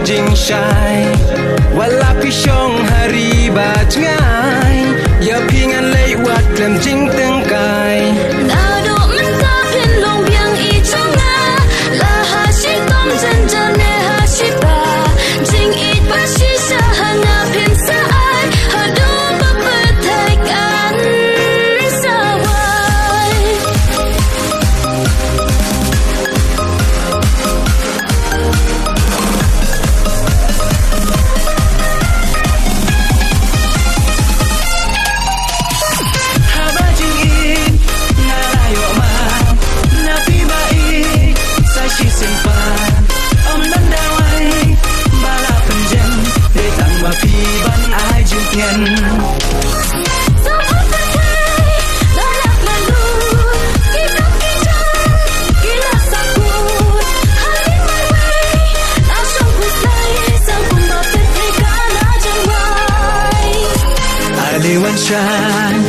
jing shai wala pi shong hari ba ngai ya pingan lei wat klem jing teng kai na do man ta pin long biang I chang na la ha shi tom jan jan ne ha shi ba jing I ba shi sa ha na pin sa ai ha do ba ba thai kan sa wai Dewan Shah